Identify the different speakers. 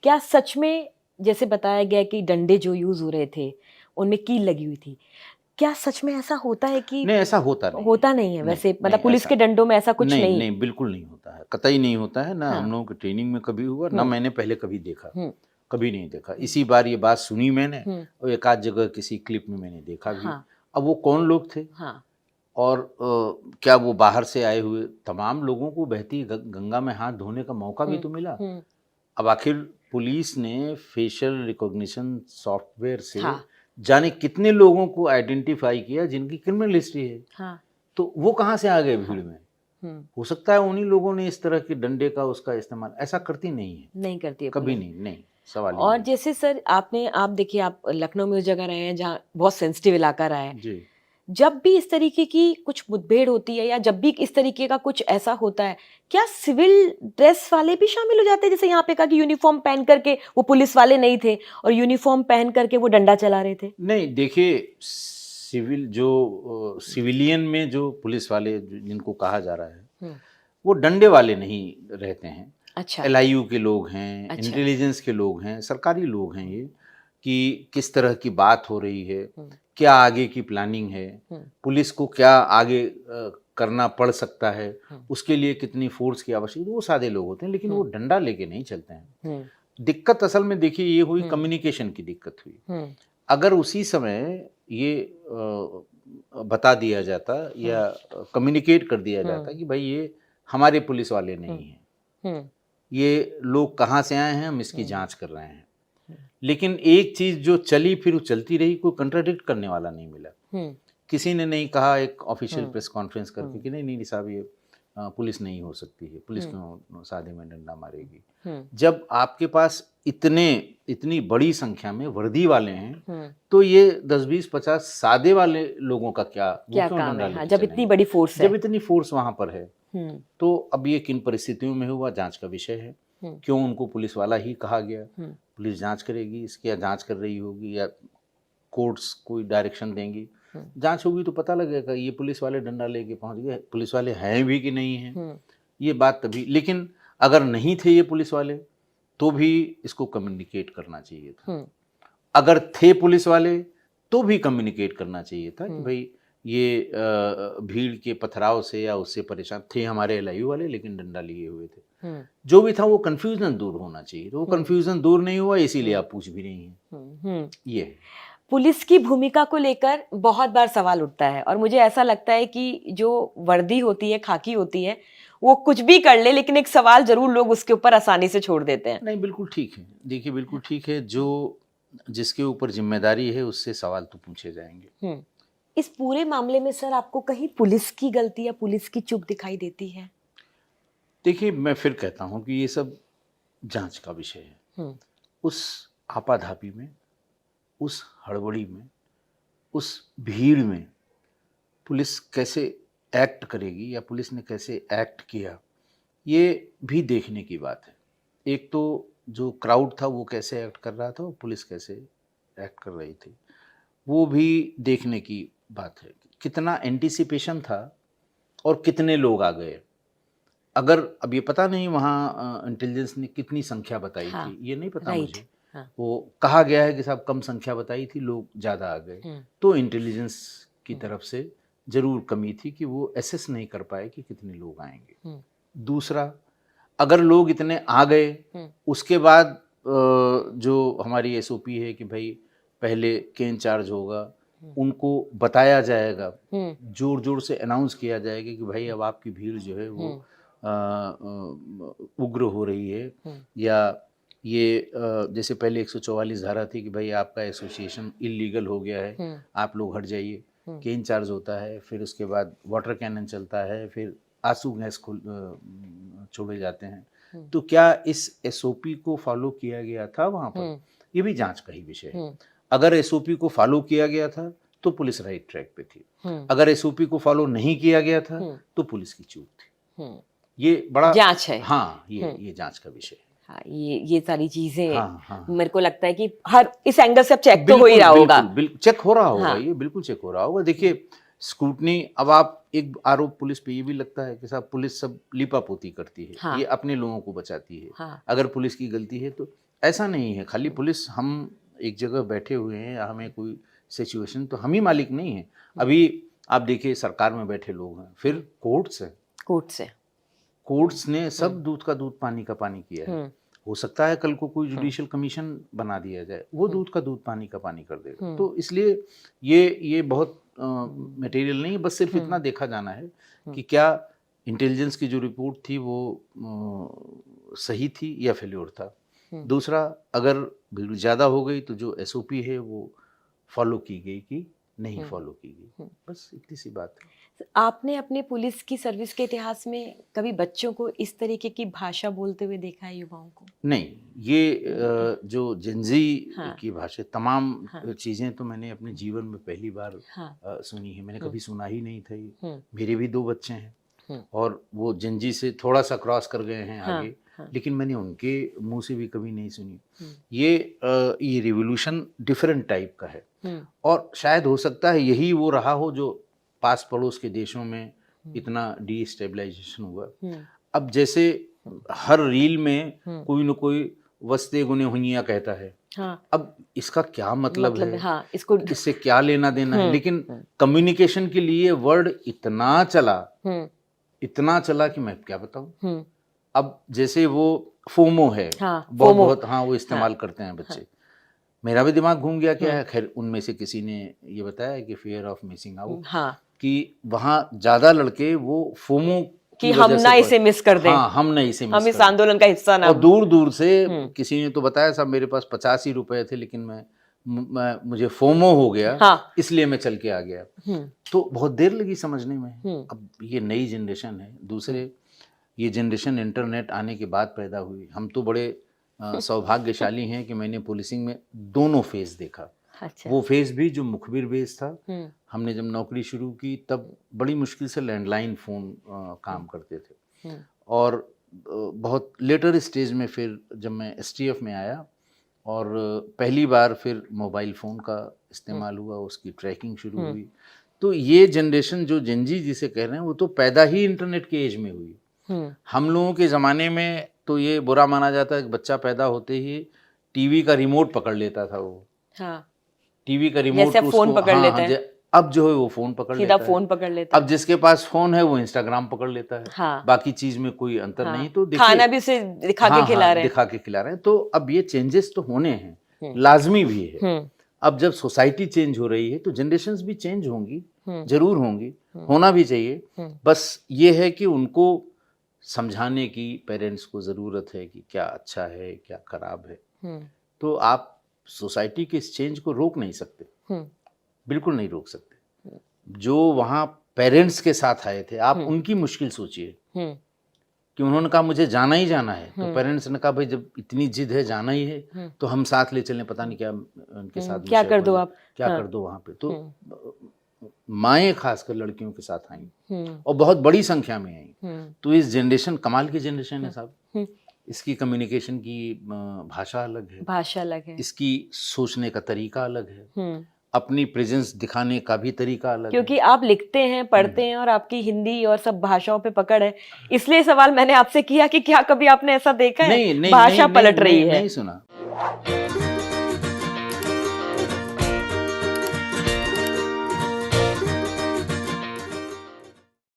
Speaker 1: क्या सच में जैसे बताया गया कि डंडे जो यूज हो रहे थे उनमें कील लगी हुई थी, क्या सच में ऐसा होता है कि
Speaker 2: नहीं, ऐसा होता नहीं है।
Speaker 1: होता नहीं है
Speaker 2: नहीं
Speaker 1: वैसे, मतलब
Speaker 2: नहीं,
Speaker 1: पुलिस
Speaker 2: ऐसा
Speaker 1: के डंडों में ऐसा कुछ
Speaker 2: नहीं
Speaker 1: नहीं?
Speaker 2: नहीं, बिल्कुल नहीं होता है, कतई नहीं होता है। ना
Speaker 1: हाँ।
Speaker 2: हम लोगों की ट्रेनिंग में कभी हुआ, ना
Speaker 1: हम्म।
Speaker 2: मैंने पहले कभी देखा,
Speaker 1: हम्म।
Speaker 2: कभी नहीं देखा। इसी बार ये बात सुनी मैंने,
Speaker 1: हम्म।
Speaker 2: और एक आध जगह किसी क्लिप में मैंने देखा भी।
Speaker 1: हाँ।
Speaker 2: अब वो कौन लोग थे,
Speaker 1: हाँ।
Speaker 2: और क्या वो बाहर से आए हुए? तमाम लोगों को बहती गंगा में हाथ धोने का मौका भी
Speaker 1: हम्म।
Speaker 2: तो मिला।
Speaker 1: हम्म।
Speaker 2: अब आखिर पुलिस ने फेशियल रिकॉग्निशन सॉफ्टवेयर से
Speaker 1: हाँ।
Speaker 2: जाने कितने लोगों को आइडेंटिफाई किया जिनकी क्रिमिनल हिस्ट्री है,
Speaker 1: हाँ।
Speaker 2: तो वो कहाँ से आ गए
Speaker 1: हाँ।
Speaker 2: भीड़ में?
Speaker 1: हम्म।
Speaker 2: हो सकता है उन्हीं लोगों ने इस तरह के डंडे का उसका इस्तेमाल। ऐसा करती नहीं है,
Speaker 1: नहीं करती है
Speaker 2: कभी
Speaker 1: पुलिस।
Speaker 2: नहीं, नहीं, सवाल ही
Speaker 1: और
Speaker 2: नहीं।
Speaker 1: जैसे सर आप देखिए, आप लखनऊ में उस जगह रहे हैं जहाँ बहुत सेंसिटिव इलाका रहा है,
Speaker 2: जी।
Speaker 1: जब भी इस तरीके की कुछ मुठभेड़ होती है या जब भी इस तरीके का कुछ ऐसा होता है, क्या सिविल ड्रेस वाले भी शामिल हो जाते हैं? जैसे यहाँ पे कहा कि यूनिफॉर्म पहन करके वो पुलिस वाले नहीं थे और यूनिफॉर्म पहन करके वो डंडा चला रहे थे।
Speaker 2: नहीं, देखिए, सिविल जो सिविलियन में जो पुलिस वाले जिनको कहा जा रहा है,
Speaker 1: हम्म।
Speaker 2: वो डंडे वाले नहीं रहते हैं।
Speaker 1: अच्छा।
Speaker 2: एलआईयू के लोग हैं,
Speaker 1: अच्छा।
Speaker 2: इंटेलिजेंस के लोग हैं, सरकारी लोग हैं ये, कि किस तरह की बात हो रही है,
Speaker 1: हम्म।
Speaker 2: क्या आगे की प्लानिंग है,
Speaker 1: हम्म।
Speaker 2: पुलिस को क्या आगे करना पड़ सकता है,
Speaker 1: हम्म।
Speaker 2: उसके लिए कितनी फोर्स की आवश्यकता है, वो सादे लोग होते हैं, लेकिन वो
Speaker 1: हम्म।
Speaker 2: डंडा लेके नहीं चलते हैं।
Speaker 1: हम्म।
Speaker 2: दिक्कत असल में देखिए ये हुई,
Speaker 1: हम्म।
Speaker 2: कम्युनिकेशन की दिक्कत हुई।
Speaker 1: हम्म।
Speaker 2: अगर उसी समय ये बता दिया जाता
Speaker 1: हम्म।
Speaker 2: या कम्युनिकेट कर दिया
Speaker 1: हम्म।
Speaker 2: जाता कि भाई ये हमारे पुलिस वाले
Speaker 1: हम्म।
Speaker 2: नहीं हैं,
Speaker 1: हम्म।
Speaker 2: ये लोग कहाँ से आए हैं, हम इसकी
Speaker 1: हम्म।
Speaker 2: जांच कर रहे हैं। लेकिन एक चीज़ जो चली फिर वो चलती रही, कोई कंट्राडिक्ट करने वाला नहीं मिला।
Speaker 1: हम्म।
Speaker 2: किसी ने नहीं कहा एक ऑफिशियल
Speaker 1: हम्म।
Speaker 2: प्रेस कॉन्फ्रेंस करके
Speaker 1: हम्म।
Speaker 2: कि नहीं नहीं साहब, ये पुलिस नहीं हो सकती है, पुलिस
Speaker 1: हम्म।
Speaker 2: क्यों सादे में डंडा मारेगी?
Speaker 1: हम्म।
Speaker 2: जब आपके पास इतनी बड़ी संख्या में वर्दी वाले हैं,
Speaker 1: हम्म।
Speaker 2: तो ये 10-20-50 सादे वाले लोगों का क्या, वो
Speaker 1: क्या
Speaker 2: क्यों
Speaker 1: काम
Speaker 2: डंडा
Speaker 1: है, हाँ,
Speaker 2: लेके
Speaker 1: जब इतनी
Speaker 2: चलेंगे?
Speaker 1: बड़ी फोर्स है।
Speaker 2: जब इतनी फोर्स वहां पर है।
Speaker 1: हम्म।
Speaker 2: तो अब ये किन परिस्थितियों में हुआ, जांच का विषय है।
Speaker 1: हम्म।
Speaker 2: क्यों उनको पुलिस वाला ही कहा गया?
Speaker 1: हम्म।
Speaker 2: पुलिस जांच करेगी इसकी, या जांच कर रही होगी, या कोर्ट्स कोई डायरेक्शन देंगी,
Speaker 1: हम्म।
Speaker 2: जांच होगी तो पता लगेगा ये पुलिस वाले डंडा लेके पहुंच गए, पुलिस वाले हैं भी कि नहीं हैं,
Speaker 1: हम्म।
Speaker 2: ये बात तभी। लेकिन अगर नहीं थे ये पुलिस वाले, तो भी इसको कम्युनिकेट करना चाहिए था।
Speaker 1: हम्म।
Speaker 2: अगर थे पुलिस वाले, तो भी कम्युनिकेट करना चाहिए था कि
Speaker 1: हम्म।
Speaker 2: भाई ये भीड़ के पथराव से या उससे परेशान थे हमारे एलआईयू वाले, लेकिन डंडा लिए हुए थे।
Speaker 1: हम्म।
Speaker 2: जो भी था वो कन्फ्यूजन दूर होना चाहिए, तो वो
Speaker 1: हम्म।
Speaker 2: कन्फ्यूजन दूर नहीं हुआ, इसीलिए
Speaker 1: हम्म।
Speaker 2: आप पूछ भी रही हैं।
Speaker 1: हम्म।
Speaker 2: ये है।
Speaker 1: पुलिस की भूमिका को लेकर बहुत बार सवाल उठता है और मुझे ऐसा लगता है कि जो वर्दी होती है, खाकी होती है, वो कुछ भी कर ले, लेकिन एक सवाल जरूर लोग उसके ऊपर आसानी से छोड़ देते हैं।
Speaker 2: नहीं, बिल्कुल ठीक है, देखिए बिल्कुल ठीक है, जो जिसके ऊपर जिम्मेदारी है उससे सवाल तो पूछे जाएंगे।
Speaker 1: हम्म। इस पूरे मामले में सर आपको कहीं पुलिस की गलती या पुलिस की चूक दिखाई देती है?
Speaker 2: देखिए, मैं फिर कहता हूँ कि ये सब जांच का विषय है।
Speaker 1: हम्म।
Speaker 2: उस आपाधापी में, उस हड़बड़ी में, उस भीड़ में पुलिस कैसे एक्ट करेगी या पुलिस ने कैसे एक्ट किया, ये भी देखने की बात है। एक तो जो क्राउड था वो कैसे एक्ट कर रहा था और पुलिस कैसे एक्ट कर रही थी, वो भी देखने की बात है। कितना एंटिसिपेशन था और कितने लोग आ गए। अगर अब ये पता नहीं वहाँ इंटेलिजेंस ने कितनी संख्या बताई
Speaker 1: हाँ।
Speaker 2: थी, ये नहीं पता
Speaker 1: राइट।
Speaker 2: मुझे।
Speaker 1: हाँ।
Speaker 2: वो कहा गया है कि साहब कम संख्या बताई थी, लोग ज़्यादा आ गए,
Speaker 1: हम्म।
Speaker 2: तो इंटेलिजेंस की
Speaker 1: हम्म।
Speaker 2: तरफ से ज़रूर कमी थी कि वो एसेस नहीं कर पाए कि कितने लोग आएंगे।
Speaker 1: हम्म।
Speaker 2: दूसरा, अगर लोग इतने आ गए,
Speaker 1: हम्म।
Speaker 2: उसके बाद जो हमारी एसओपी है कि भाई पहले के इंचार्ज होगा, उनको बताया जाएगा,
Speaker 1: हम्म।
Speaker 2: जोर जोर से अनाउंस किया जाएगा कि भाई अब आपकी भीड़ जो है वो उग्र हो रही है, या ये जैसे पहले 144 धारा थी कि भाई आपका एसोसिएशन इलीगल हो गया है, आप लोग हट जाइए, के इंचार्ज होता है, फिर उसके बाद वाटर कैनन चलता है, फिर आंसू गैस छोड़े जाते हैं। तो क्या इस एसओपी को फॉलो किया गया था वहाँ पर, ये भी जांच का ही विषय है। अगर एसओपी को फॉलो किया गया था तो पुलिस राइट ट्रैक पे थी, अगर एसओपी को फॉलो नहीं किया गया था तो पुलिस की चूक थी। ये बड़ा
Speaker 1: जांच है।
Speaker 2: हाँ, ये जांच का विषय है।
Speaker 1: हाँ, ये सारी चीजें
Speaker 2: हाँ, हाँ,
Speaker 1: मेरे को लगता है कि हर इस एंगल से अब चेक तो हो
Speaker 2: बिल्कुल
Speaker 1: ही रहा होगा।
Speaker 2: बिल्कुल चेक हो रहा होगा।
Speaker 1: हाँ।
Speaker 2: ये बिल्कुल चेक हो रहा होगा। देखिए, स्क्रूटनी, अब आप एक आरोप पुलिस पे ये भी लगता है कि साहब पुलिस सब लिपापोती करती है,
Speaker 1: हाँ।
Speaker 2: ये अपने लोगों को बचाती है।
Speaker 1: हाँ।
Speaker 2: अगर पुलिस की गलती है तो ऐसा नहीं है खाली पुलिस, हम एक जगह बैठे हुए हैं, हमें कोई सिचुएशन तो हम ही मालिक नहीं है। अभी आप देखिए सरकार में बैठे लोग हैं, फिर कोर्ट्स हैं, कोर्ट्स ने सब दूध का दूध पानी का पानी किया है। हो सकता है कल को कोई जुडिशियल कमीशन बना दिया जाए, वो दूध का दूध पानी का पानी कर देगा। तो इसलिए ये बहुत मटेरियल नहीं है, बस सिर्फ इतना देखा जाना है कि क्या इंटेलिजेंस की जो रिपोर्ट थी वो सही थी या फेल्योर था। दूसरा, अगर भीड़ ज़्यादा हो गई तो जो एसओपी है वो फॉलो की गई कि नहीं फॉलो की गई, बस इतनी सी बात है।
Speaker 1: आपने अपने पुलिस की सर्विस के इतिहास में कभी बच्चों को इस तरीके की भाषा बोलते हुए देखा है, युवाओं को?
Speaker 2: नहीं, ये जो जेंजी की भाषा, तमाम चीज़ें तो मैंने अपने जीवन में पहली बार सुनी है। मैंने कभी सुना ही नहीं था ये। मेरे भी 2 बच्चे हैं और वो जेंजी से थोड़ा सा क्रॉस कर गए हैं आगे, लेकिन मैंने उनके मुंह से भी कभी नहीं सुनी। ये रिवोल्यूशन डिफरेंट टाइप का है और शायद हो सकता है यही वो रहा हो जो पास पड़ोस के देशों में इतना डिस्टेबलाइजेशन हुआ। अब जैसे हर रील में कोई न कोई वस्ते गुने हुइया कहता है। अब इसका क्या मतलब है? इससे क्या लेना देना है? लेकिन कम्युनिकेशन के लिए वर्ड इतना चला कि मैं क्या बताऊं। अब जैसे वो फोमो है, बहुत वो इस्तेमाल करते हैं बच्चे। मेरा भी दिमाग घूम गया क्या है। खैर, उनमें से किसी ने ये बताया कि फियर ऑफ मिसिंग आउट, कि वहाँ ज्यादा लड़के वो फोमो
Speaker 1: कि हम ना इसे मिस कर दें,
Speaker 2: हम ना इसे मिस
Speaker 1: हम इस आंदोलन का हिस्सा ना।
Speaker 2: और दूर दूर से किसी ने तो बताया साहब मेरे पास 85 ही रुपए थे, लेकिन मुझे फोमो हो गया, इसलिए मैं चल के आ गया। तो बहुत देर लगी समझने में। अब ये नई जनरेशन है। दूसरे, ये जनरेशन इंटरनेट आने के बाद पैदा हुई। हम तो बड़े सौभाग्यशाली हैं कि मैंने पुलिसिंग में दोनों फेज देखा।
Speaker 1: अच्छा।
Speaker 2: वो फेज भी जो मुखबिर बेस था। हमने जब नौकरी शुरू की तब बड़ी मुश्किल से लैंडलाइन फ़ोन काम करते थे, और बहुत लेटर स्टेज में फिर जब मैं एसटीएफ में आया और पहली बार फिर मोबाइल फ़ोन का इस्तेमाल हुआ, उसकी ट्रैकिंग शुरू हुई। तो ये जनरेशन जो जेनजी जिसे कह रहे हैं वो तो पैदा ही इंटरनेट के एज में हुई। हम लोगों के ज़माने में तो ये बुरा माना जाता है कि बच्चा पैदा होते ही टीवी का रिमोट पकड़ लेता था वो। टीवी का रिमोट
Speaker 1: जैसे फोन पकड़ लेते हैं।
Speaker 2: अब जो है वो फोन पकड़ लेता है।
Speaker 1: फोन पकड़ लेता है।
Speaker 2: अब जिसके पास फोन है वो इंस्टाग्राम पकड़ लेता है। बाकी चीज में कोई अंतर नहीं। तो
Speaker 1: खाना भी उसे दिखा के खिला रहे हैं।
Speaker 2: तो अब ये चेंजेस तो होने हैं, लाजमी भी है। अब जब सोसाइटी चेंज हो रही है तो जनरेशंस भी चेंज होंगी, जरूर होंगी, होना भी चाहिए। बस ये है कि उनको समझाने की पेरेंट्स को ज़रूरत है कि क्या अच्छा है क्या खराब है। तो आप सोसाइटी के इस चेंज को रोक नहीं सकते, बिल्कुल नहीं रोक सकते। जो वहाँ पेरेंट्स के साथ आए थे, आप उनकी मुश्किल सोचिए कि उन्होंने कहा मुझे जाना ही जाना है, तो पेरेंट्स ने कहा भाई जब इतनी जिद है, जाना ही है, तो हम साथ ले चलें। पता नहीं क्या उनके साथ
Speaker 1: क्या कर दो आप,
Speaker 2: क्या कर दो वहाँ पे। तो माएँ खासकर लड़कियों के साथ आई और बहुत बड़ी संख्या में आई। तो इस जनरेशन कमाल की जनरेशन है साहब। इसकी कम्युनिकेशन की भाषा अलग है, इसकी सोचने का तरीका अलग है, अपनी प्रेजेंस दिखाने का भी तरीका अलग है।
Speaker 1: क्योंकि आप लिखते हैं, पढ़ते हैं और आपकी हिंदी और सब भाषाओं पे पकड़ है, इसलिए सवाल मैंने आपसे किया कि क्या कभी आपने ऐसा देखा है भाषा पलट रही है?
Speaker 2: नहीं सुना।